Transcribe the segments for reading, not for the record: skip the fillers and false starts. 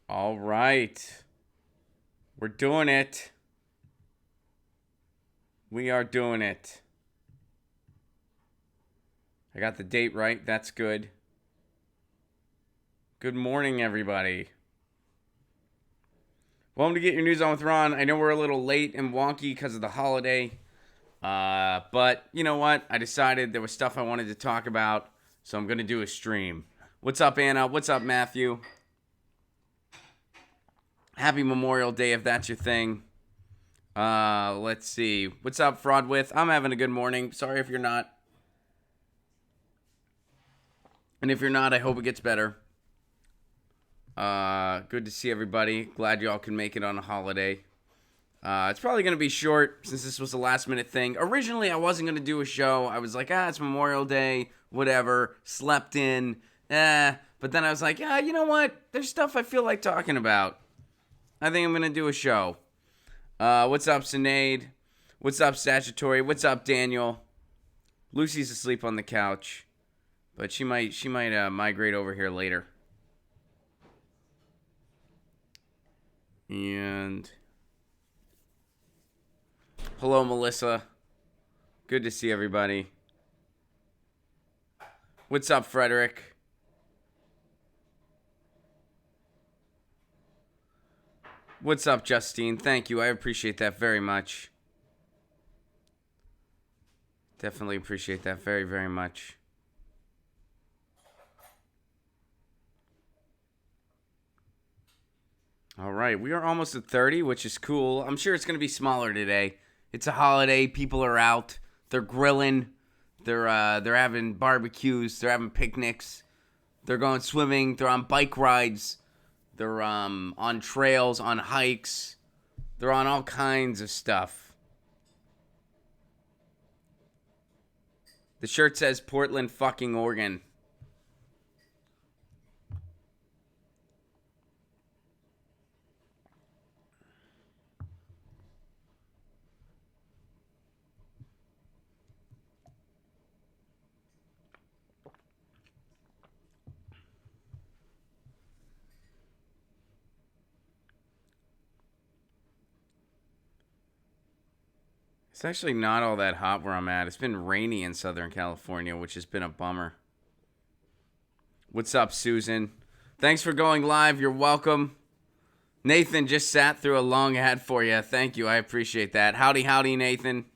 All right. We're doing it. We are doing it. I got the date right. That's good. Good morning, everybody. Welcome to Get Your News On with Ron. I know we're a little late and wonky because of the holiday. But you know what? I decided there was stuff I wanted to talk about, so I'm going to do a stream. What's up, Anna? What's up, Matthew? Happy Memorial Day if that's your thing. Let's see. What's up, Fraud With? I'm having a good morning. Sorry if you're not. And if you're not, I hope it gets better. Good to see everybody. Glad y'all can make it on a holiday. It's probably going to be short since this was a last minute thing. Originally, I wasn't going to do a show. I was like, it's Memorial Day, whatever. Slept in. But then I was like, you know what? There's stuff I feel like talking about. I think I'm going to do a show. What's up, Sinead? What's up, Statutory? What's up, Daniel? Lucy's asleep on the couch, but she might migrate over here later. And hello, Melissa. Good to see everybody. What's up, Frederick? What's up, Justine? Thank you. I appreciate that very much. Definitely appreciate that very, very much. All right, we are almost at 30, which is cool. I'm sure it's going to be smaller today. It's a holiday. People are out. They're grilling. They're having barbecues. They're having picnics. They're going swimming. They're on bike rides. They're on trails, on hikes. They're on all kinds of stuff. The shirt says Portland fucking Oregon. It's actually not all that hot where I'm at. It's been rainy in Southern California, which has been a bummer. What's up, Susan? Thanks for going live. You're welcome. Nathan just sat through a long ad for you. Thank you. I appreciate that. Howdy, howdy, Nathan.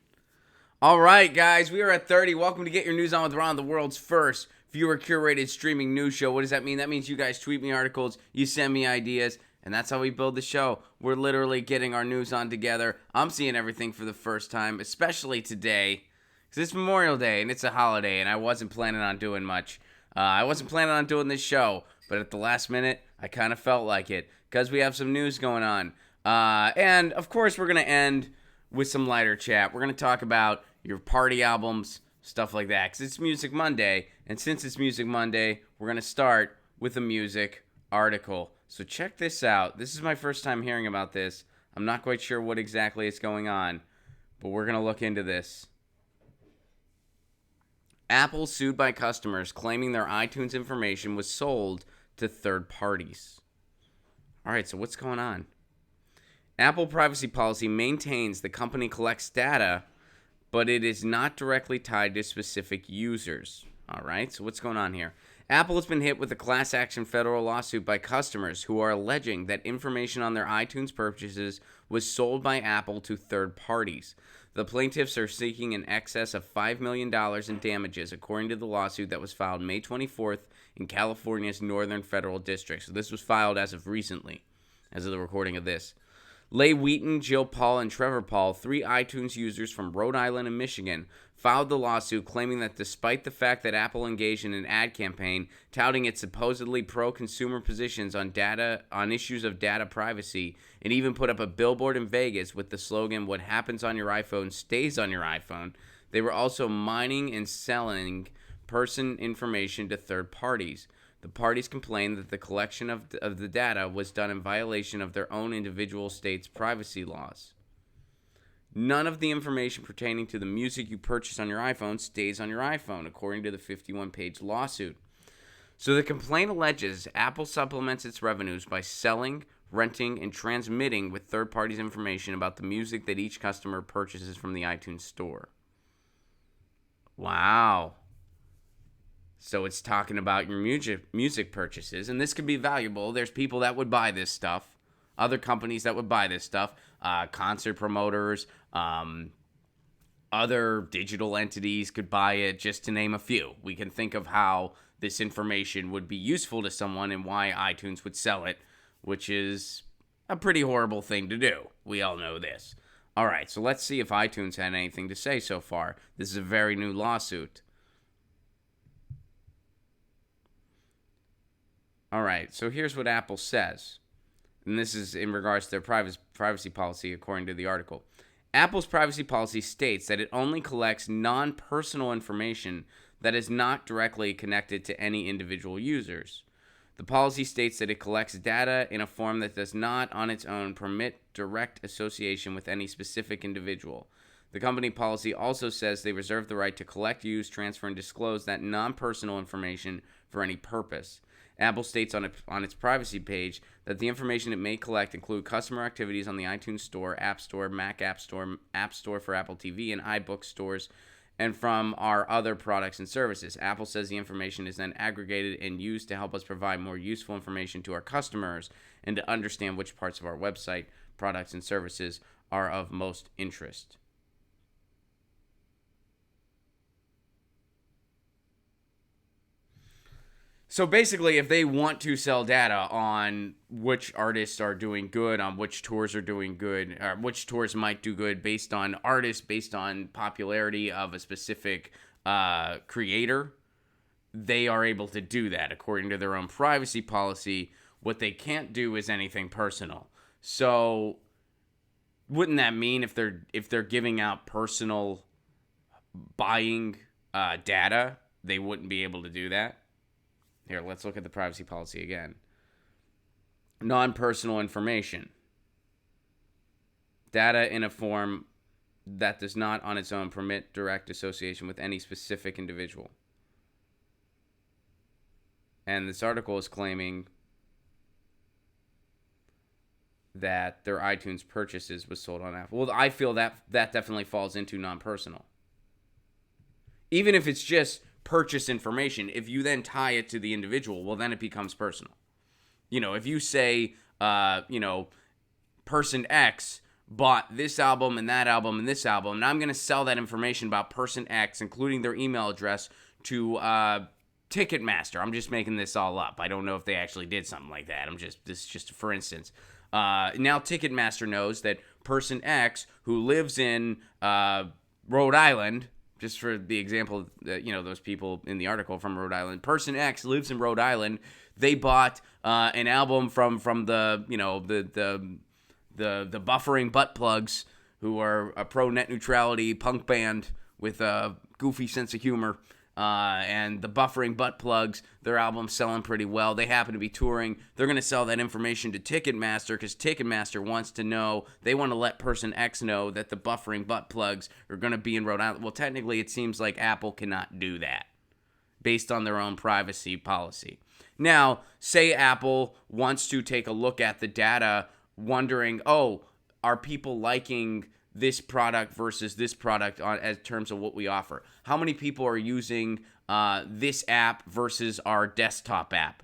All right, guys. We are at 30. Welcome to Get Your News On with Ron, the world's first viewer-curated streaming news show. What does that mean? That means you guys tweet me articles, you send me ideas, and that's how we build the show. We're literally getting our news on together. I'm seeing everything for the first time, especially today, because it's Memorial Day, and it's a holiday, and I wasn't planning on doing much. I wasn't planning on doing this show, but at the last minute, I kind of felt like it, because we have some news going on. And, of course, we're going to end with some lighter chat. We're going to talk about your party albums, stuff like that, because it's Music Monday, and since it's Music Monday, we're going to start with a music article. So check this out. This is my first time hearing about this. I'm not quite sure what exactly is going on, but we're going to look into this. Apple sued by customers claiming their iTunes information was sold to third parties. All right, so what's going on? Apple privacy policy maintains the company collects data, but it is not directly tied to specific users. All right, so what's going on here? Apple has been hit with a class action federal lawsuit by customers who are alleging that information on their iTunes purchases was sold by Apple to third parties. The plaintiffs are seeking in excess of $5 million in damages, according to the lawsuit that was filed May 24th in California's Northern Federal District. So this was filed as of recently, as of the recording of this. Leigh Wheaton, Jill Paul, and Trevor Paul, 3 iTunes users from Rhode Island and Michigan, filed the lawsuit claiming that despite the fact that Apple engaged in an ad campaign touting its supposedly pro-consumer positions on issues of data privacy, it even put up a billboard in Vegas with the slogan, "What happens on your iPhone stays on your iPhone," they were also mining and selling person information to third parties. The parties complained that the collection of the data was done in violation of their own individual states' privacy laws. None of the information pertaining to the music you purchase on your iPhone stays on your iPhone, according to the 51-page lawsuit. So the complaint alleges Apple supplements its revenues by selling, renting, and transmitting with third parties information about the music that each customer purchases from the iTunes store. Wow. So it's talking about your music purchases, and this could be valuable. There's people that would buy this stuff, other companies that would buy this stuff, concert promoters, other digital entities could buy it, just to name a few. We can think of how this information would be useful to someone and why iTunes would sell it, which is a pretty horrible thing to do. We all know this. All right, so let's see if iTunes had anything to say so far. This is a very new lawsuit. All right, so here's what Apple says. And this is in regards to their privacy policy, according to the article. Apple's privacy policy states that it only collects non-personal information that is not directly connected to any individual users. The policy states that it collects data in a form that does not, on its own, permit direct association with any specific individual. The company policy also says they reserve the right to collect, use, transfer, and disclose that non-personal information for any purpose. Apple states on its privacy page that the information it may collect include customer activities on the iTunes Store, App Store, Mac App Store, App Store for Apple TV, and iBook stores, and from our other products and services. Apple says the information is then aggregated and used to help us provide more useful information to our customers and to understand which parts of our website, products, and services are of most interest. So basically, if they want to sell data on which artists are doing good, on which tours are doing good, or which tours might do good based on artists, based on popularity of a specific creator, they are able to do that according to their own privacy policy. What they can't do is anything personal. So wouldn't that mean if they're giving out personal buying data, they wouldn't be able to do that? Here, let's look at the privacy policy again. Non-personal information. Data in a form that does not on its own permit direct association with any specific individual. And this article is claiming that their iTunes purchases was sold on Apple. Well, I feel that definitely falls into non-personal. Even if it's just purchase information, if you then tie it to the individual, well, then it becomes personal. You know, if you say, person X bought this album and that album and this album, and I'm going to sell that information about person X, including their email address, to Ticketmaster. I'm just making this all up. I don't know if they actually did something like that. This is just for instance. Now Ticketmaster knows that person X, who lives in Rhode Island, just for the example that, those people in the article from Rhode Island, person X lives in Rhode Island. They bought an album from the Buffering Butt Plugs, who are a pro net neutrality punk band with a goofy sense of humor. And the Buffering Butt Plugs, their album's selling pretty well. They happen to be touring. They're going to sell that information to Ticketmaster because Ticketmaster wants to know, they want to let person X know that the Buffering Butt Plugs are going to be in Rhode Island. Well, technically, it seems like Apple cannot do that based on their own privacy policy. Now, say Apple wants to take a look at the data, wondering, are people liking this product versus this product as terms of what we offer? How many people are using this app versus our desktop app?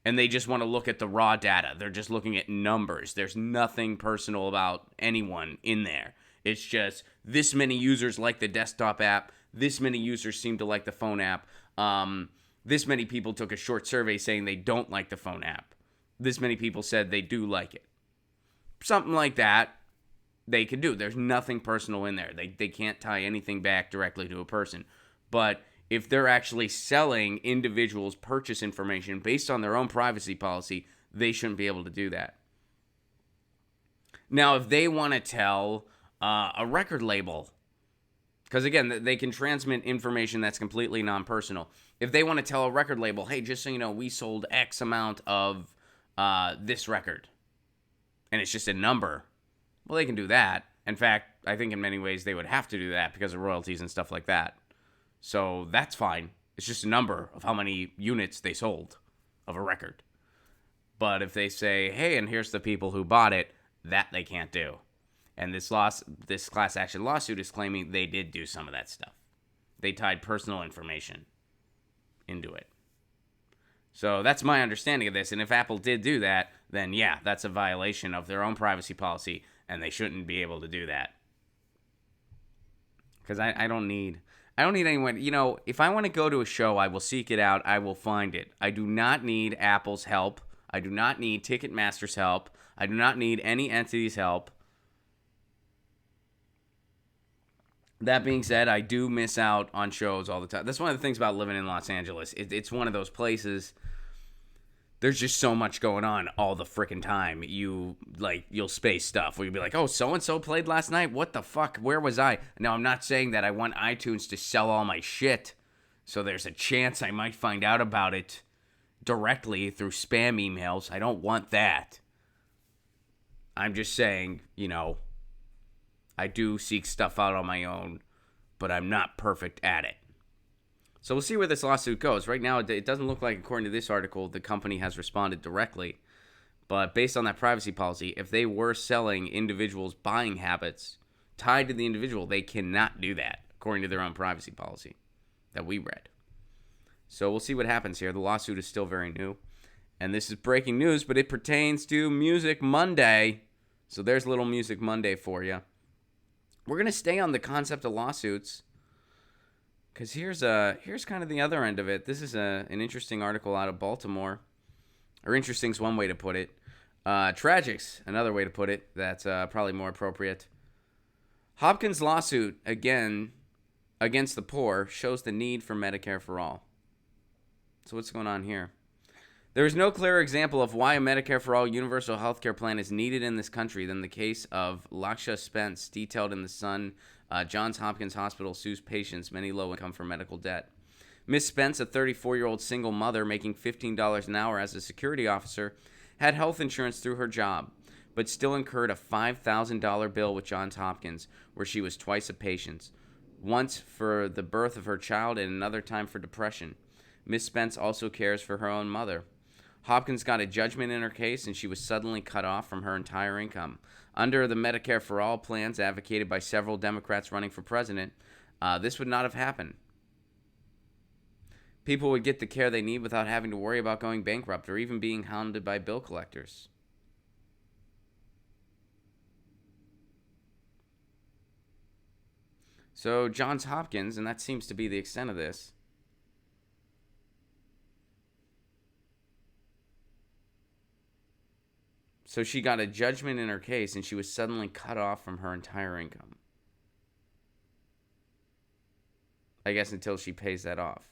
And they just want to look at the raw data. They're just looking at numbers. There's nothing personal about anyone in there. It's just this many users like the desktop app. This many users seem to like the phone app. This many people took a short survey saying they don't like the phone app. This many people said they do like it. Something like that. They can do. There's nothing personal in there. They can't tie anything back directly to a person. But if they're actually selling individuals' purchase information based on their own privacy policy, they shouldn't be able to do that. Now, if they want to tell a record label, because again, they can transmit information that's completely non-personal. If they want to tell a record label, hey, just so you know, we sold X amount of this record, and it's just a number, well, they can do that. In fact, I think in many ways they would have to do that because of royalties and stuff like that. So that's fine. It's just a number of how many units they sold of a record. But if they say, hey, and here's the people who bought it, that they can't do. And this class action lawsuit is claiming they did do some of that stuff. They tied personal information into it. So that's my understanding of this. And if Apple did do that, then yeah, that's a violation of their own privacy policy, and they shouldn't be able to do that. Because I don't need anyone. You know, if I want to go to a show, I will seek it out. I will find it. I do not need Apple's help. I do not need Ticketmaster's help. I do not need any entity's help. That being said, I do miss out on shows all the time. That's one of the things about living in Los Angeles. It's one of those places. There's just so much going on all the freaking time. You'll space stuff where you'll be like, oh, so-and-so played last night? What the fuck? Where was I? Now, I'm not saying that I want iTunes to sell all my shit, so there's a chance I might find out about it directly through spam emails. I don't want that. I'm just saying, you know, I do seek stuff out on my own, but I'm not perfect at it. So we'll see where this lawsuit goes. Right now, it doesn't look like, according to this article, the company has responded directly. But based on that privacy policy, if they were selling individuals' buying habits tied to the individual, they cannot do that, according to their own privacy policy that we read. So we'll see what happens here. The lawsuit is still very new. And this is breaking news, but it pertains to Music Monday. So there's a little Music Monday for you. We're going to stay on the concept of lawsuits because here's kind of the other end of it. This is an interesting article out of Baltimore. Or interesting's one way to put it. Tragic's another way to put it. That's probably more appropriate. Hopkins' lawsuit, again, against the poor, shows the need for Medicare for all. So what's going on here? There is no clearer example of why a Medicare for All universal health care plan is needed in this country than the case of Laksha Spence, detailed in The Sun. Johns Hopkins Hospital sues patients, many low income, for medical debt. Miss Spence, a 34-year-old single mother making $15 an hour as a security officer, had health insurance through her job, but still incurred a $5,000 bill with Johns Hopkins, where she was twice a patient, once for the birth of her child and another time for depression. Miss Spence also cares for her own mother. Hopkins got a judgment in her case, and she was suddenly cut off from her entire income. Under the Medicare for All plans advocated by several Democrats running for president, this would not have happened. People would get the care they need without having to worry about going bankrupt or even being hounded by bill collectors. So Johns Hopkins, and that seems to be the extent of this, so she got a judgment in her case, and she was suddenly cut off from her entire income. I guess until she pays that off.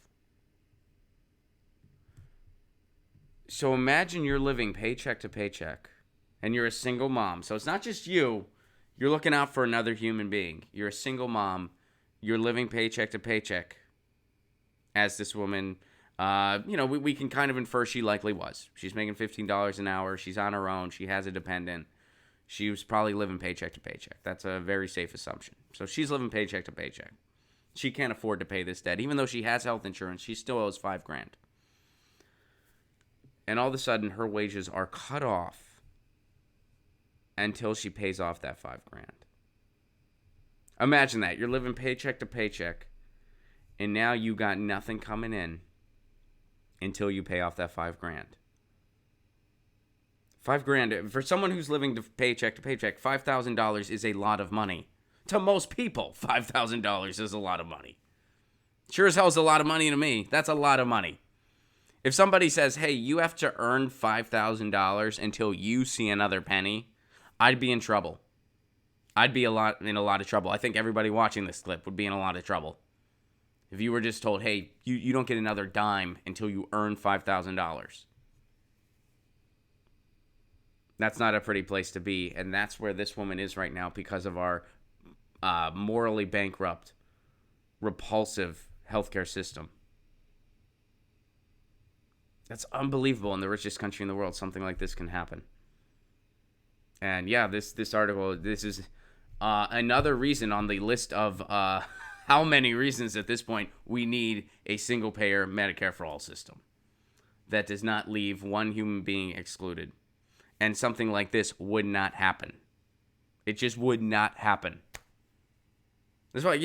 So imagine you're living paycheck to paycheck, and you're a single mom. So it's not just you. You're looking out for another human being. You're a single mom. You're living paycheck to paycheck. As this woman, we can kind of infer she likely was. She's making $15 an hour. She's on her own. She has a dependent. She was probably living paycheck to paycheck. That's a very safe assumption. So she's living paycheck to paycheck. She can't afford to pay this debt. Even though she has health insurance, she still owes $5,000. And all of a sudden, her wages are cut off until she pays off that $5,000. Imagine that. You're living paycheck to paycheck, and now you got nothing coming in until you pay off that $5,000. $5,000 for someone who's living paycheck to paycheck. $5,000 is a lot of money. To most people, $5,000 is a lot of money. Sure as hell is a lot of money to me. That's a lot of money. If somebody says, hey, you have to earn $5,000 until you see another penny, I'd be in trouble. I'd be in a lot of trouble. I think everybody watching this clip would be in a lot of trouble. If you were just told, hey, you don't get another dime until you earn $5,000. That's not a pretty place to be, and that's where this woman is right now because of our morally bankrupt, repulsive healthcare system. That's unbelievable. In the richest country in the world, something like this can happen. And yeah, this article, this is another reason on the list of how many reasons at this point we need a single-payer Medicare for all system that does not leave one human being excluded. And something like this would not happen. It just would not happen. That's why,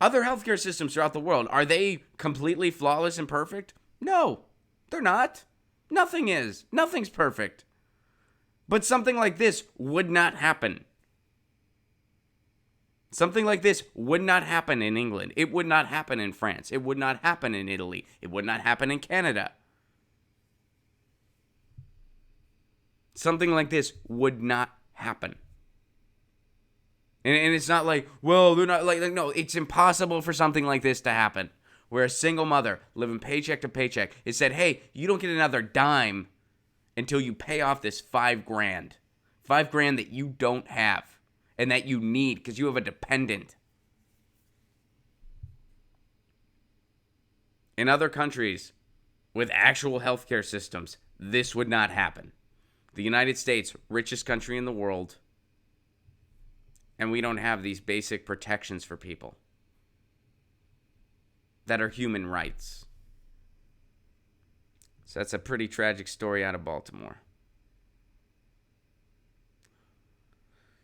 other healthcare systems throughout the world, are they completely flawless and perfect? No, they're not. Nothing is. Nothing's perfect. But something like this would not happen. Something like this would not happen in England. It would not happen in France. It would not happen in Italy. It would not happen in Canada. Something like this would not happen. And it's not like, well, they're not like, no, it's impossible for something like this to happen. Where a single mother living paycheck to paycheck is said, hey, you don't get another dime until you pay off this $5,000. $5,000 that you don't have and that you need because you have a dependent. In other countries with actual healthcare systems, this would not happen. The United States, richest country in the world, and we don't have these basic protections for people that are human rights. So that's a pretty tragic story out of Baltimore.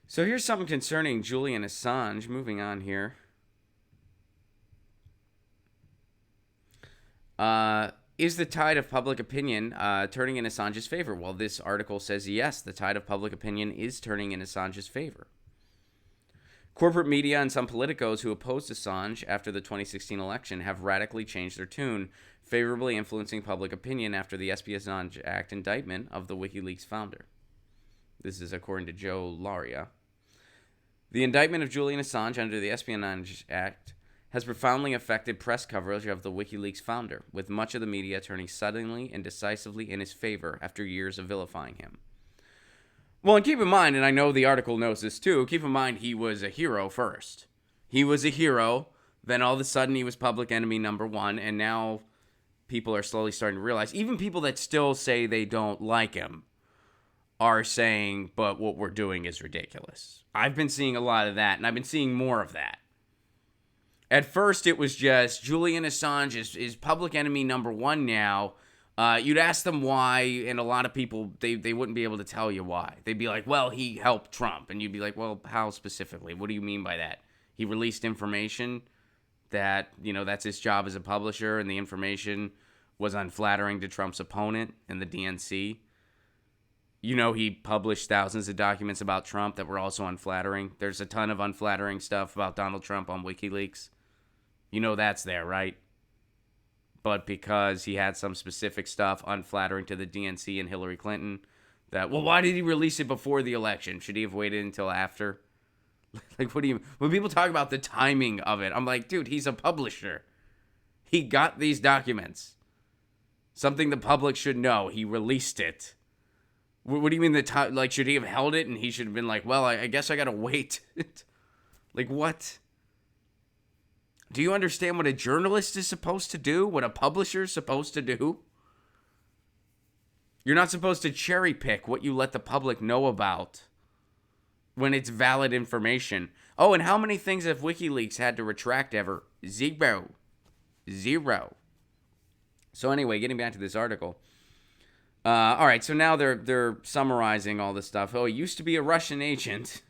So here's something concerning Julian Assange. Moving on here. Is the tide of public opinion turning in Assange's favor? Well, this article says yes, the tide of public opinion is turning in Assange's favor. Corporate media and some politicos who opposed Assange after the 2016 election have radically changed their tune, favorably influencing public opinion after the Espionage Act indictment of the WikiLeaks founder. This is according to Joe Laria. The indictment of Julian Assange under the Espionage Act has profoundly affected press coverage of the WikiLeaks founder, with much of the media turning suddenly and decisively in his favor after years of vilifying him. Well, and keep in mind, and I know the article knows this too, keep in mind he was a hero first. He was a hero, then all of a sudden he was public enemy number one, and now people are slowly starting to realize, even people that still say they don't like him, are saying, but what we're doing is ridiculous. I've been seeing a lot of that, and I've been seeing more of that. At first, it was just Julian Assange is public enemy number one now. You'd ask them why, and a lot of people, they wouldn't be able to tell you why. They'd be like, well, he helped Trump. And you'd be like, well, how specifically? What do you mean by that? He released information that, that's his job as a publisher, and the information was unflattering to Trump's opponent and the DNC. He published thousands of documents about Trump that were also unflattering. There's a ton of unflattering stuff about Donald Trump on WikiLeaks. That's there, right? But because he had some specific stuff unflattering to the DNC and Hillary Clinton, why did he release it before the election? Should he have waited until after? When people talk about the timing of it, I'm like, dude, he's a publisher. He got these documents. Something the public should know. He released it. What do you mean the time? Should he have held it and he should have been like, well, I guess I gotta wait? What? Do you understand what a journalist is supposed to do? What a publisher is supposed to do? You're not supposed to cherry pick what you let the public know about when it's valid information. Oh, and how many things have WikiLeaks had to retract ever? Zero. So anyway, getting back to this article. All right, so now they're summarizing all this stuff. Oh, he used to be a Russian agent.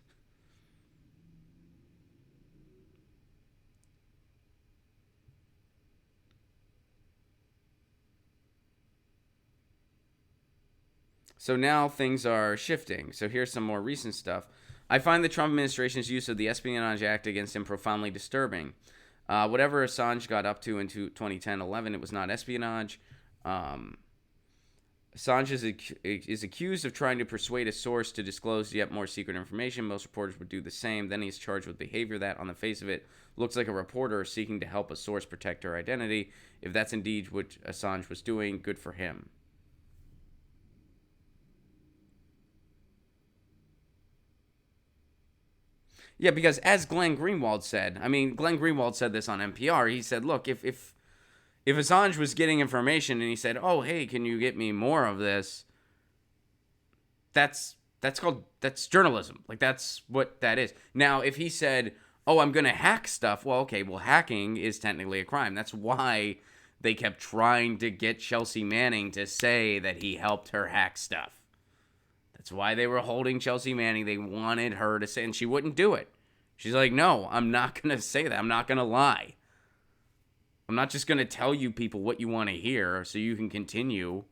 So now things are shifting. So here's some more recent stuff. I find the Trump administration's use of the Espionage Act against him profoundly disturbing. Whatever Assange got up to in 2010-11, it was not espionage. Assange is accused of trying to persuade a source to disclose yet more secret information. Most reporters would do the same. Then he's charged with behavior that, on the face of it, looks like a reporter seeking to help a source protect her identity. If that's indeed what Assange was doing, good for him. Yeah, because as Glenn Greenwald said, Glenn Greenwald said this on NPR. He said, look, if Assange was getting information and he said, oh, hey, can you get me more of this? That's journalism. That's what that is. Now, if he said, oh, I'm going to hack stuff. Well, okay, well, hacking is technically a crime. That's why they kept trying to get Chelsea Manning to say that he helped her hack stuff. That's why they were holding Chelsea Manning. They wanted her to say, and she wouldn't do it. She's like, no, I'm not going to say that. I'm not going to lie. I'm not just going to tell you people what you want to hear so you can continue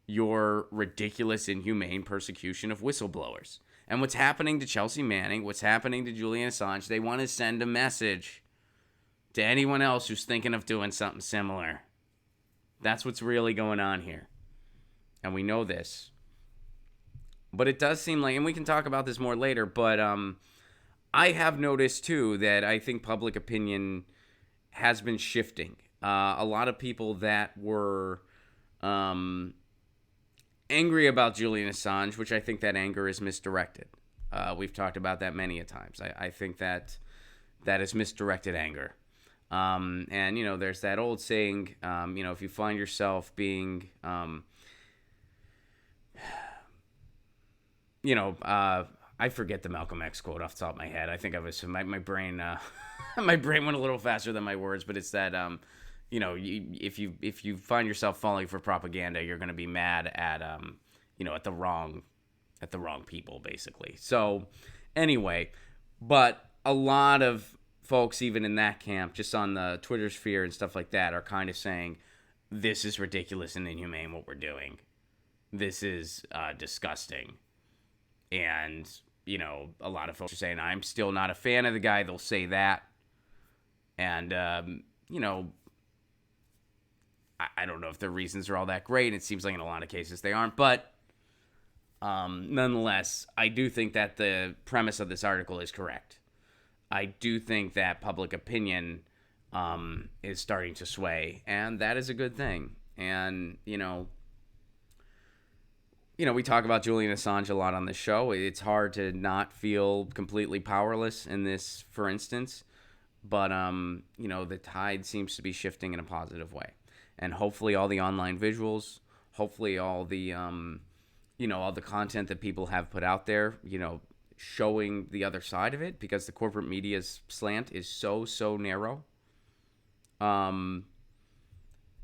your ridiculous, inhumane persecution of whistleblowers. And what's happening to Chelsea Manning, what's happening to Julian Assange, they want to send a message to anyone else who's thinking of doing something similar. That's what's really going on here. And we know this. But it does seem like, and we can talk about this more later, but I have noticed too that I think public opinion has been shifting. A lot of people that were angry about Julian Assange, which I think that anger is misdirected. We've talked about that many a times. I think that is misdirected anger. And, you know, there's that old saying, you know, if you find yourself being, you know, I forget the Malcolm X quote off the top of my head. I think I was, my brain, my brain went a little faster than my words, but it's that, you know, if you find yourself falling for propaganda, you're going to be mad at, you know, at the wrong people, basically. So anyway, but a lot of folks, even in that camp, just on the Twitter sphere and stuff like that, are kind of saying, this is ridiculous and inhumane what we're doing. This is disgusting. And, you know, a lot of folks are saying, I'm still not a fan of the guy. They'll say that. And, you know, I don't know if their reasons are all that great. It seems like in a lot of cases they aren't. But nonetheless, I do think that the premise of this article is correct. I do think that public opinion is starting to sway, and that is a good thing. And, you know, we talk about Julian Assange a lot on this show. It's hard to not feel completely powerless in this, for instance. But, you know, the tide seems to be shifting in a positive way. And hopefully all the online visuals, hopefully all the, you know, all the content that people have put out there, you know, showing the other side of it, because the corporate media's slant is so narrow.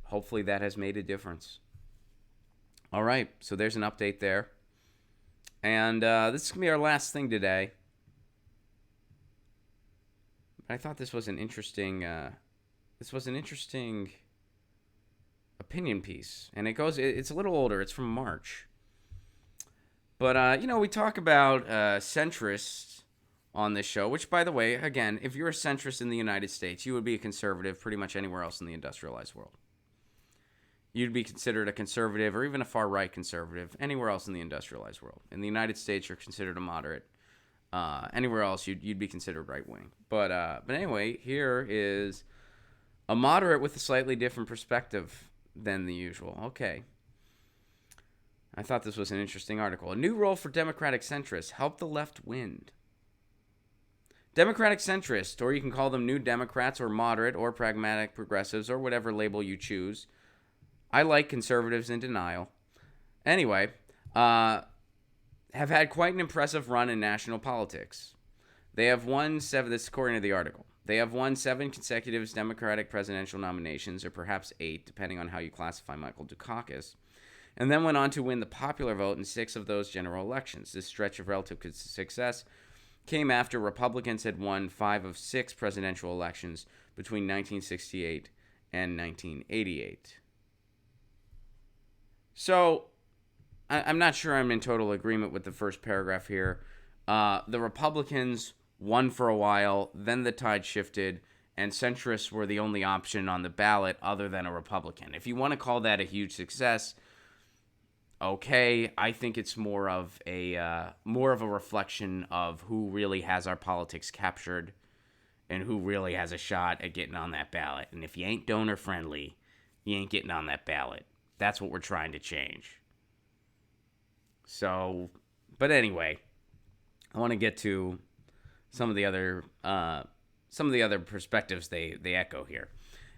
Hopefully that has made a difference. All right, so there's an update there. And this is going to be our last thing today. I thought this was an interesting opinion piece, and it's a little older. It's from March. But, you know, we talk about centrists on this show, which, by the way, again, if you're a centrist in the United States, you would be a conservative pretty much anywhere else in the industrialized world. You'd be considered a conservative or even a far-right conservative anywhere else in the industrialized world. In the United States, you're considered a moderate. Anywhere else, you'd be considered right-wing. But anyway, here is a moderate with a slightly different perspective than the usual. Okay. I thought this was an interesting article. A new role for Democratic centrists. Help the left win. Democratic centrists, or you can call them New Democrats or moderate or pragmatic progressives or whatever label you choose. I like conservatives in denial. Anyway, have had quite an impressive run in national politics. They have won 7, this is according to the article. They have won 7 consecutive Democratic presidential nominations, or perhaps 8, depending on how you classify Michael Dukakis, and then went on to win the popular vote in 6 of those general elections. This stretch of relative success came after Republicans had won 5 of 6 presidential elections between 1968 and 1988. So, I'm not sure I'm in total agreement with the first paragraph here. The Republicans won for a while, then the tide shifted, and centrists were the only option on the ballot other than a Republican. If you want to call that a huge success, okay, I think it's more of a reflection of who really has our politics captured and who really has a shot at getting on that ballot. And if you ain't donor friendly, you ain't getting on that ballot. That's what we're trying to change. So, but anyway, I want to get to some of the other perspectives they echo here.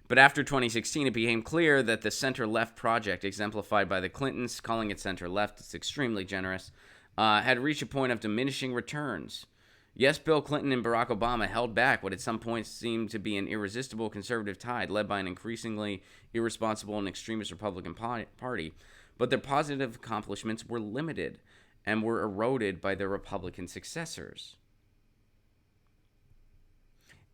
But after 2016, it became clear that the center-left project, exemplified by the Clintons, calling it center-left, it's extremely generous, had reached a point of diminishing returns. Yes, Bill Clinton and Barack Obama held back what at some point seemed to be an irresistible conservative tide led by an increasingly irresponsible and extremist Republican Party, but their positive accomplishments were limited and were eroded by their Republican successors.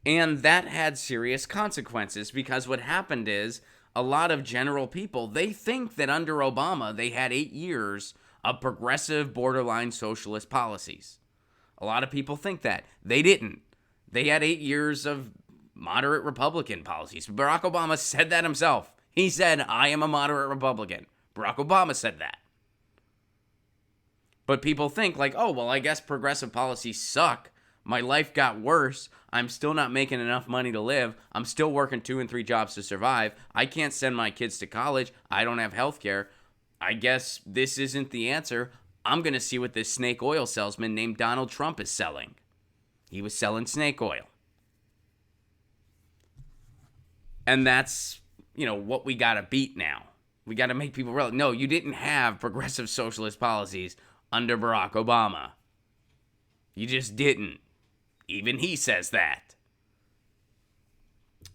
And that had serious consequences because what happened is a lot of general people, they think that under Obama they had 8 years of progressive borderline socialist policies. A lot of people think that. They didn't. They had 8 years of moderate Republican policies. Barack Obama said that himself. He said, I am a moderate Republican. Barack Obama said that. But people think like, oh, well, I guess progressive policies suck. My life got worse. I'm still not making enough money to live. I'm still working 2 and 3 jobs to survive. I can't send my kids to college. I don't have health care. I guess this isn't the answer. I'm going to see what this snake oil salesman named Donald Trump is selling. He was selling snake oil. And that's, what we got to beat now. We got to make people realize, no, you didn't have progressive socialist policies under Barack Obama. You just didn't. Even he says that.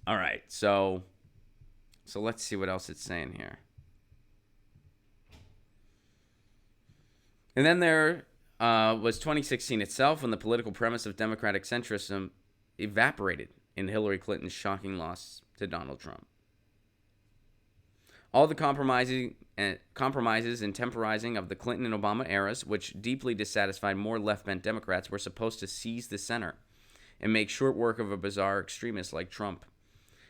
All right, so let's see what else it's saying here. And then there was 2016 itself when the political premise of democratic centrism evaporated in Hillary Clinton's shocking loss to Donald Trump. All the compromises and temporizing of the Clinton and Obama eras, which deeply dissatisfied more left-bent Democrats, were supposed to seize the center and make short work of a bizarre extremist like Trump.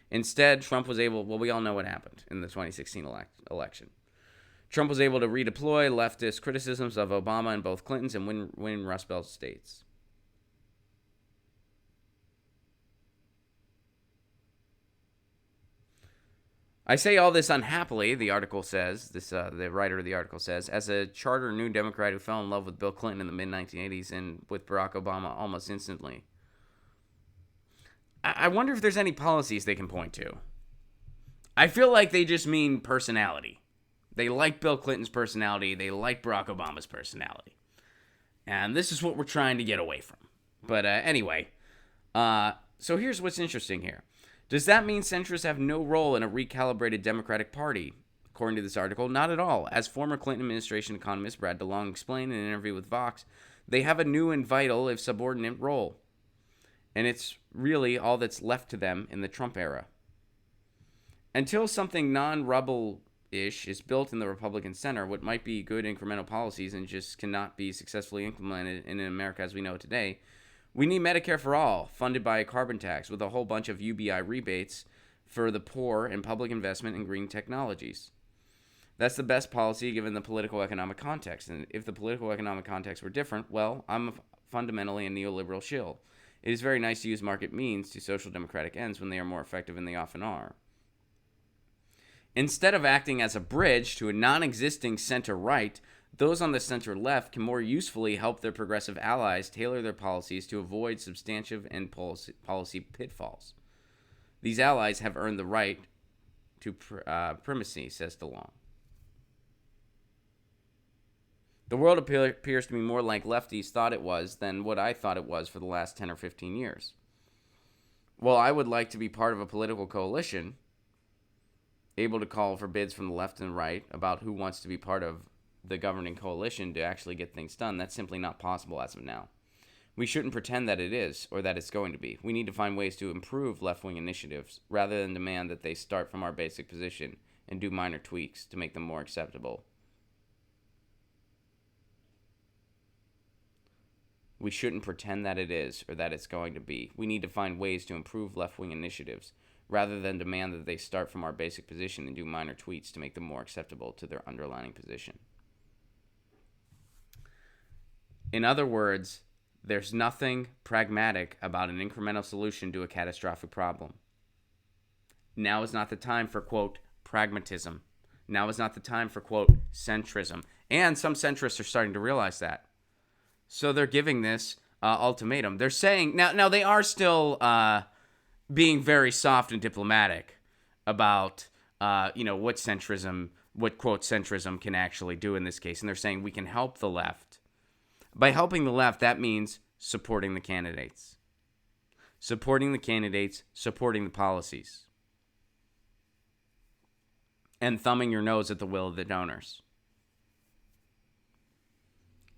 Instead, Trump was able, we all know what happened in the 2016 election. Trump was able to redeploy leftist criticisms of Obama and both Clintons and win Rust Belt states. I say all this unhappily, the article says, the writer of the article says, as a charter New Democrat who fell in love with Bill Clinton in the mid-1980s and with Barack Obama almost instantly. I wonder if there's any policies they can point to. I feel like they just mean personality. They like Bill Clinton's personality. They like Barack Obama's personality. And this is what we're trying to get away from. But anyway, so here's what's interesting here. Does that mean centrists have no role in a recalibrated Democratic Party? According to this article, not at all. As former Clinton administration economist Brad DeLong explained in an interview with Vox, they have a new and vital, if subordinate, role. And it's really all that's left to them in the Trump era. Until something non-rubble-ish is built in the Republican center, what might be good incremental policies and just cannot be successfully implemented in America as we know it today, we need Medicare for all, funded by a carbon tax with a whole bunch of UBI rebates for the poor and public investment in green technologies. That's the best policy given the political economic context. And if the political economic context were different, well, I'm fundamentally a neoliberal shill. It is very nice to use market means to social democratic ends when they are more effective, and they often are. Instead of acting as a bridge to a non-existing center-right, those on the center-left can more usefully help their progressive allies tailor their policies to avoid substantive and policy pitfalls. These allies have earned the right to primacy, says DeLong. The world appears to be more like lefties thought it was than what I thought it was for the last 10 or 15 years. Well, I would like to be part of a political coalition able to call for bids from the left and right about who wants to be part of the governing coalition to actually get things done. That's simply not possible as of now. We shouldn't pretend that it is or that it's going to be. We need to find ways to improve left-wing initiatives rather than demand that they start from our basic position and do minor tweaks to make them more acceptable. We shouldn't pretend that it is or that it's going to be. We need to find ways to improve left-wing initiatives rather than demand that they start from our basic position and do minor tweaks to make them more acceptable to their underlying position. In other words, there's nothing pragmatic about an incremental solution to a catastrophic problem. Now is not the time for, quote, pragmatism. Now is not the time for, quote, centrism. And some centrists are starting to realize that. So they're giving this ultimatum. They're saying, now they are still being very soft and diplomatic about, what centrism, what, quote, centrism can actually do in this case. And they're saying we can help the left. By helping the left, that means supporting the candidates. Supporting the candidates, supporting the policies. And thumbing your nose at the will of the donors.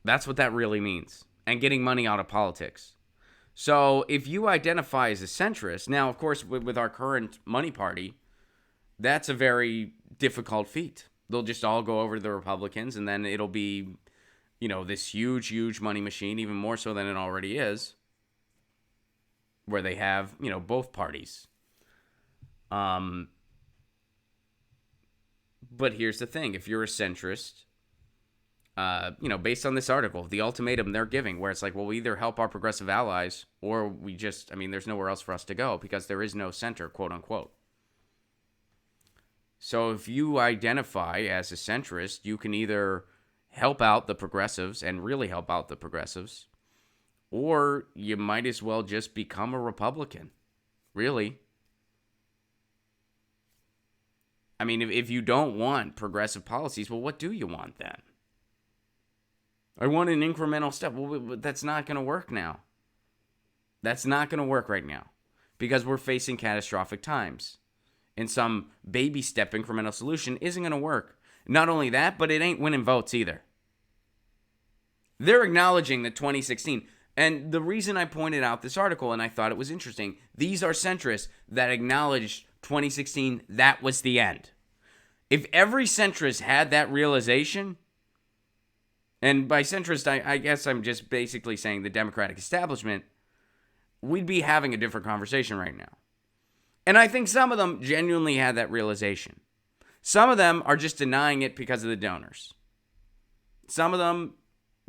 That's what that really means. And getting money out of politics. So if you identify as a centrist, now, of course, with our current money party, that's a very difficult feat. They'll just all go over to the Republicans, and then it'll be, this huge, huge money machine, even more so than it already is, where they have, both parties. But here's the thing. If you're a centrist, based on this article, the ultimatum they're giving, where it's like, well, we either help our progressive allies or we just, there's nowhere else for us to go because there is no center, quote unquote. So if you identify as a centrist, you can either help out the progressives and really help out the progressives, or you might as well just become a Republican. Really. If you don't want progressive policies, well, what do you want then? I want an incremental step. Well, that's not going to work now. That's not going to work right now because we're facing catastrophic times. And some baby step incremental solution isn't going to work. Not only that, but it ain't winning votes either. They're acknowledging that 2016, and the reason I pointed out this article and I thought it was interesting, these are centrists that acknowledged 2016, that was the end. If every centrist had that realization, and by centrist, I guess I'm just basically saying the Democratic establishment, we'd be having a different conversation right now. And I think some of them genuinely had that realization. Some of them are just denying it because of the donors. Some of them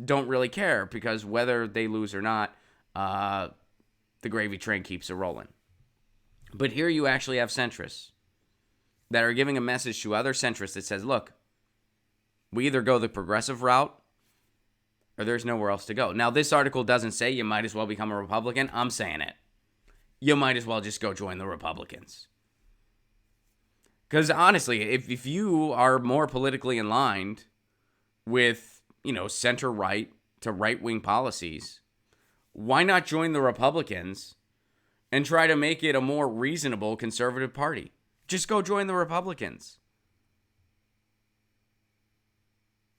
don't really care because whether they lose or not, the gravy train keeps it rolling. But here you actually have centrists that are giving a message to other centrists that says, look, we either go the progressive route or there's nowhere else to go. Now, this article doesn't say you might as well become a Republican. I'm saying it. You might as well just go join the Republicans. Because honestly, if you are more politically aligned with, center-right to right-wing policies, why not join the Republicans and try to make it a more reasonable conservative party? Just go join the Republicans.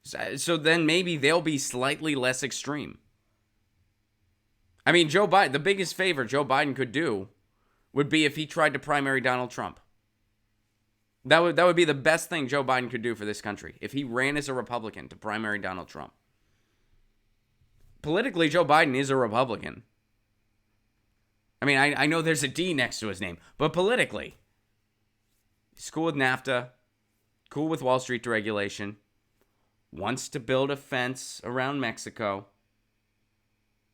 So then maybe they'll be slightly less extreme. Joe Biden, the biggest favor Joe Biden could do would be if he tried to primary Donald Trump. That would be the best thing Joe Biden could do for this country, if he ran as a Republican to primary Donald Trump. Politically, Joe Biden is a Republican. I know there's a D next to his name, but politically, he's cool with NAFTA, cool with Wall Street deregulation, wants to build a fence around Mexico.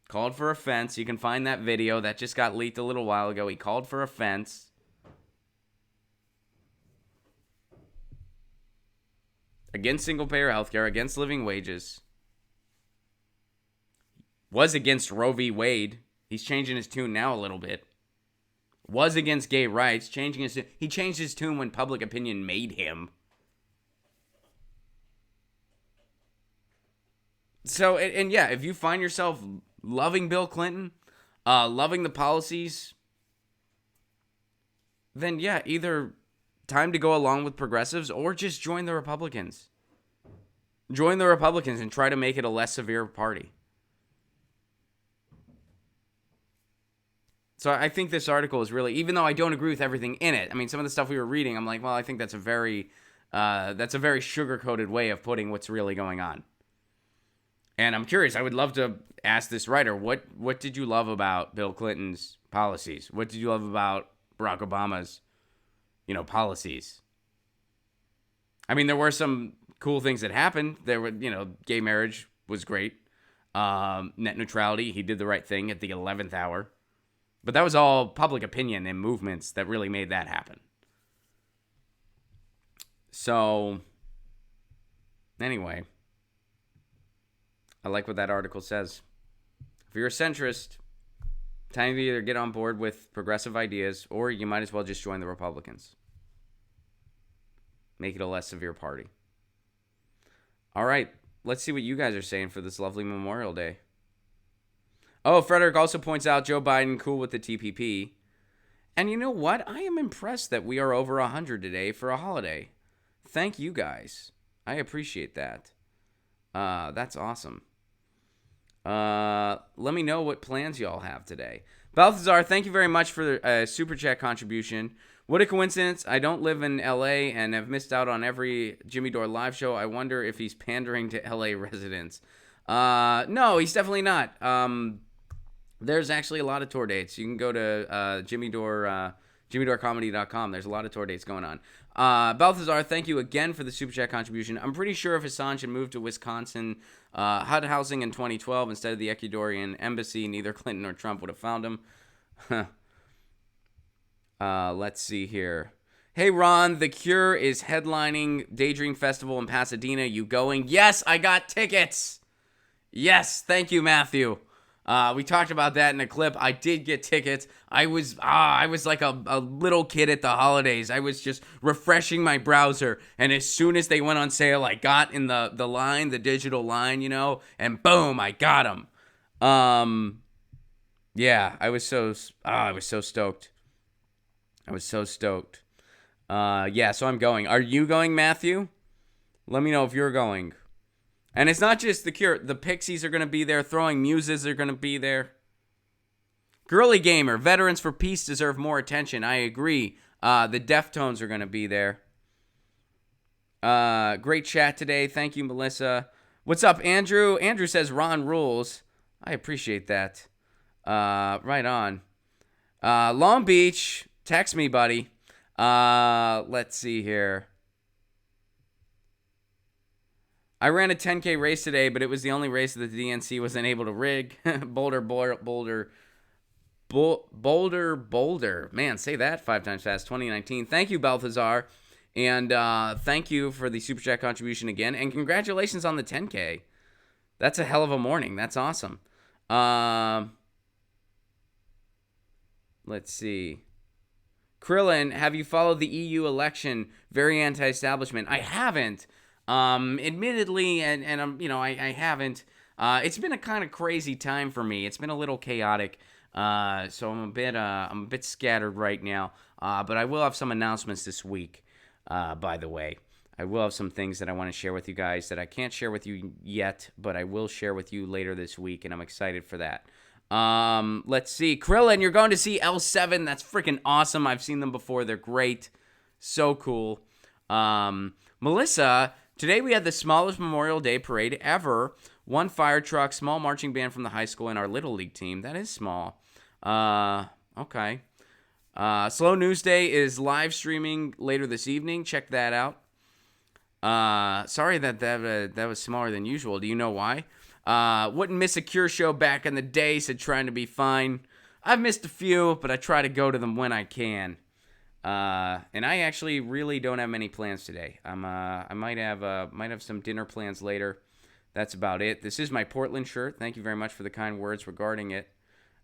Called for a fence. You can find that video that just got leaked a little while ago. He called for a fence. Against single-payer healthcare, against living wages. Was against Roe v. Wade. He's changing his tune now a little bit. Was against gay rights. He changed his tune when public opinion made him. So, and yeah, if you find yourself loving Bill Clinton, loving the policies, then yeah, either time to go along with progressives or just join the Republicans. Join the Republicans and try to make it a less severe party. So I think this article is really, even though I don't agree with everything in it, some of the stuff we were reading, I'm like, well, I think that's a very sugar-coated way of putting what's really going on. And I'm curious, I would love to ask this writer, what did you love about Bill Clinton's policies? What did you love about Barack Obama's, policies? There were some cool things that happened. There were, gay marriage was great. Net neutrality, he did the right thing at the 11th hour. But that was all public opinion and movements that really made that happen. So, anyway, I like what that article says. If you're a centrist, time to either get on board with progressive ideas or you might as well just join the Republicans. Make it a less severe party. All right, let's see what you guys are saying for this lovely Memorial Day. Oh, Frederick also points out Joe Biden cool with the TPP. And you know what? I am impressed that we are over 100 today for a holiday. Thank you guys. I appreciate that. That's awesome. Let me know what plans y'all have today. Balthazar, thank you very much for the super chat contribution. What a coincidence. I don't live in LA and have missed out on every Jimmy Dore live show. I wonder if he's pandering to LA residents. No, he's definitely not. There's actually a lot of tour dates. You can go to JimmyDoreComedy.com. There's a lot of tour dates going on. Balthazar, thank you again for the super chat contribution. I'm pretty sure if Assange had moved to Wisconsin HUD housing in 2012 instead of the Ecuadorian embassy, neither Clinton nor Trump would have found him. Let's see here. Hey, Ron, The Cure is headlining Daydream Festival in Pasadena. You going? Yes, I got tickets. Yes, thank you, Matthew. We talked about that in a clip. I did get tickets. I was like a little kid at the holidays. I was just refreshing my browser, and as soon as they went on sale, I got in the line, the digital line, and boom, I got them. Yeah, I was so stoked. I was so stoked. Yeah, so I'm going. Are you going, Matthew? Let me know if you're going. And it's not just The Cure. The Pixies are going to be there. Throwing Muses are going to be there. Girly Gamer, Veterans for Peace deserve more attention. I agree. The Deftones are going to be there. Great chat today. Thank you, Melissa. What's up, Andrew? Andrew says Ron rules. I appreciate that. Right on. Long Beach, text me, buddy. Let's see here. I ran a 10K race today, but it was the only race that the DNC wasn't able to rig. Boulder. Man, say that 5 times fast. 2019. Thank you, Balthazar. And thank you for the Super Chat contribution again. And congratulations on the 10K. That's a hell of a morning. That's awesome. Let's see. Krillin, have you followed the EU election? Very anti-establishment. I haven't. Admittedly, and I haven't. It's been a kind of crazy time for me. It's been a little chaotic. So I'm a bit scattered right now. But I will have some announcements this week. By the way, I will have some things that I want to share with you guys that I can't share with you yet, but I will share with you later this week, and I'm excited for that. Let's see. Krillin, you're going to see L7. That's freaking awesome. I've seen them before. They're great. So cool. Melissa, today we had the smallest Memorial Day parade ever. 1 fire truck, small marching band from the high school, and our Little League team. That is small. Okay. Slow News Day is live streaming later this evening. Check that out. Sorry that was smaller than usual. Do you know why? Wouldn't miss a Cure show back in the day, said trying to be fine. I've missed a few, but I try to go to them when I can. And I actually really don't have many plans today. I might have some dinner plans later. That's about it. This is my Portland shirt. Thank you very much for the kind words regarding it.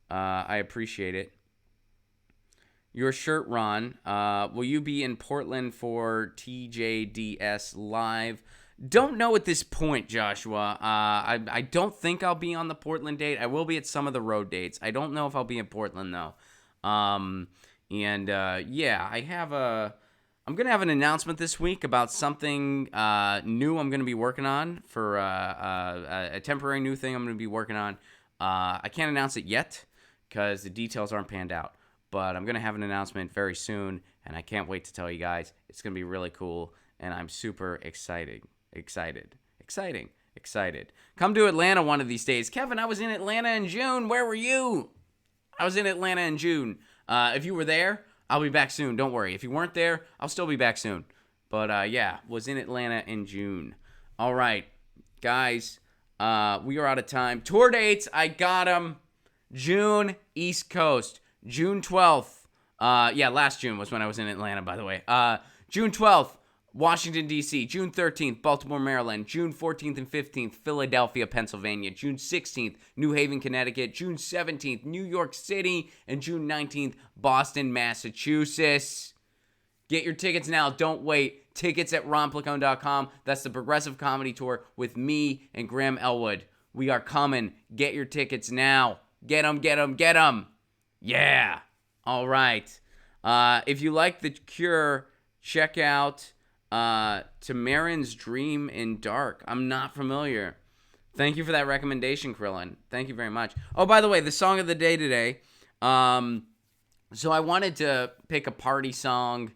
I appreciate it. Your shirt, Ron. Will you be in Portland for TJDS Live? Don't know at this point, Joshua. I don't think I'll be on the Portland date. I will be at some of the road dates. I don't know if I'll be in Portland, though. Yeah, I'm going to have an announcement this week about something new I'm going to be working on for a temporary new thing I'm going to be working on. I can't announce it yet because the details aren't panned out. But I'm going to have an announcement very soon, and I can't wait to tell you guys. It's going to be really cool, and I'm super excited. Come to Atlanta one of these days. Kevin, I was in Atlanta in June. Where were you? I was in Atlanta in June. If you were there, I'll be back soon. Don't worry. If you weren't there, I'll still be back soon. But, yeah, was in Atlanta in June. All right, guys, we are out of time. Tour dates, I got them. June, East Coast. June 12th. Yeah, last June was when I was in Atlanta, by the way. June 12th, Washington, D.C. June 13th, Baltimore, Maryland. June 14th and 15th, Philadelphia, Pennsylvania. June 16th, New Haven, Connecticut. June 17th, New York City. And June 19th, Boston, Massachusetts. Get your tickets now. Don't wait. Tickets at ronplacone.com. That's the Progressive Comedy Tour with me and Graham Elwood. We are coming. Get your tickets now. Get 'em, get 'em, get 'em. Yeah. All right. If you like The Cure, check out Tamarin's Dream in Dark. I'm not familiar. Thank you for that recommendation, Krillin. Thank you very much. Oh, by the way, the song of the day today. So I wanted to pick a party song,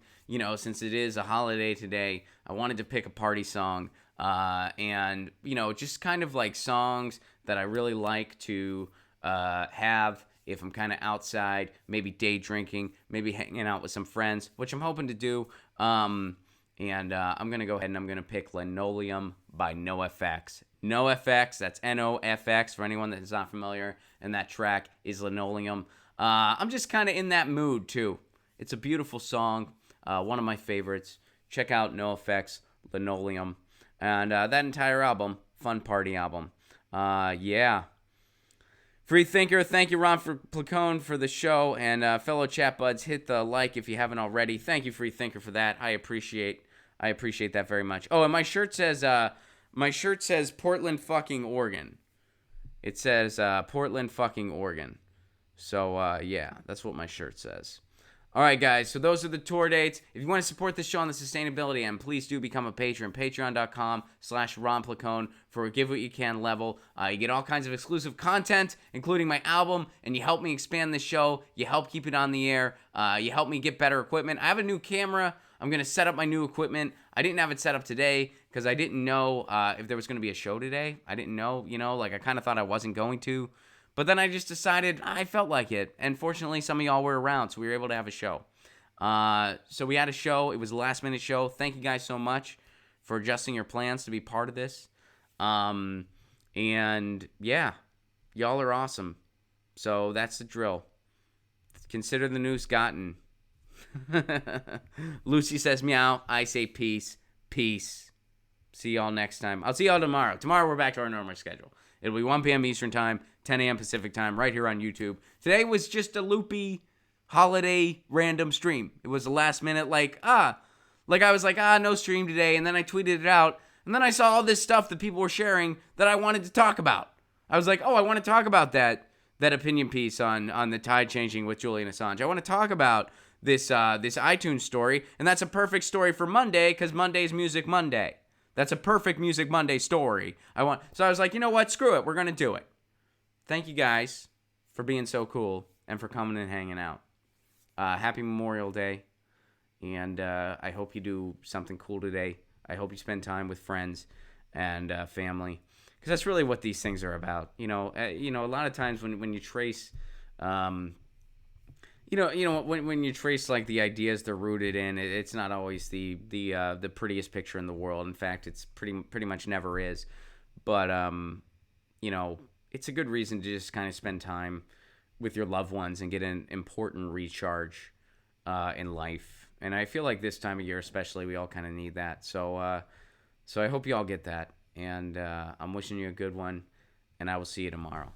since it is a holiday today. I wanted to pick a party song, and, just kind of like songs that I really like to have if I'm kind of outside, maybe day drinking, maybe hanging out with some friends, which I'm hoping to do. And I'm going to go ahead and I'm going to pick Linoleum by NoFX. NoFX, that's NoFX for anyone that is not familiar, and that track is Linoleum. I'm just kind of in that mood, too. It's a beautiful song, one of my favorites. Check out NoFX, Linoleum. And that entire album, fun party album. Yeah. Free Thinker, thank you, Ron Placone, for the show. And fellow chat buds, hit the like if you haven't already. Thank you, Free Thinker, for that. I appreciate that very much. Oh, and my shirt says Portland fucking Oregon. It says Portland fucking Oregon. So, yeah, that's what my shirt says. All right, guys, so those are the tour dates. If you want to support this show on the sustainability end, please do become a patron. Patreon.com/Ron Placone for a give what you can level. You get all kinds of exclusive content, including my album, and you help me expand the show. You help keep it on the air. You help me get better equipment. I have a new camera. I'm going to set up my new equipment. I didn't have it set up today because I didn't know if there was going to be a show today. I didn't know, I kind of thought I wasn't going to. But then I just decided I felt like it. And fortunately, some of y'all were around, so we were able to have a show. So we had a show. It was a last-minute show. Thank you guys so much for adjusting your plans to be part of this. And, yeah, y'all are awesome. So that's the drill. Consider the news gotten. Lucy says meow. I say peace. Peace. See y'all next time. I'll see y'all tomorrow. Tomorrow we're back to our normal schedule. It'll be 1 p.m. Eastern Time, 10 a.m. Pacific Time, right here on YouTube. Today was just a loopy, holiday, random stream. It was a last minute, I was like, no stream today, and then I tweeted it out, and then I saw all this stuff that people were sharing that I wanted to talk about. I was like, I want to talk about that opinion piece on the tide changing with Julian Assange. I want to talk about this iTunes story, and that's a perfect story for Monday, because Monday's Music Monday. That's a perfect Music Monday story. So I was like, you know what? Screw it. We're going to do it. Thank you guys for being so cool and for coming and hanging out. Happy Memorial Day. And I hope you do something cool today. I hope you spend time with friends and family. Because that's really what these things are about. A lot of times when you trace... when you trace the ideas they're rooted in, it's not always the prettiest picture in the world. In fact, it's pretty much never is. But it's a good reason to just kind of spend time with your loved ones and get an important recharge in life. And I feel like this time of year, especially, we all kind of need that. So I hope you all get that. And I'm wishing you a good one. And I will see you tomorrow.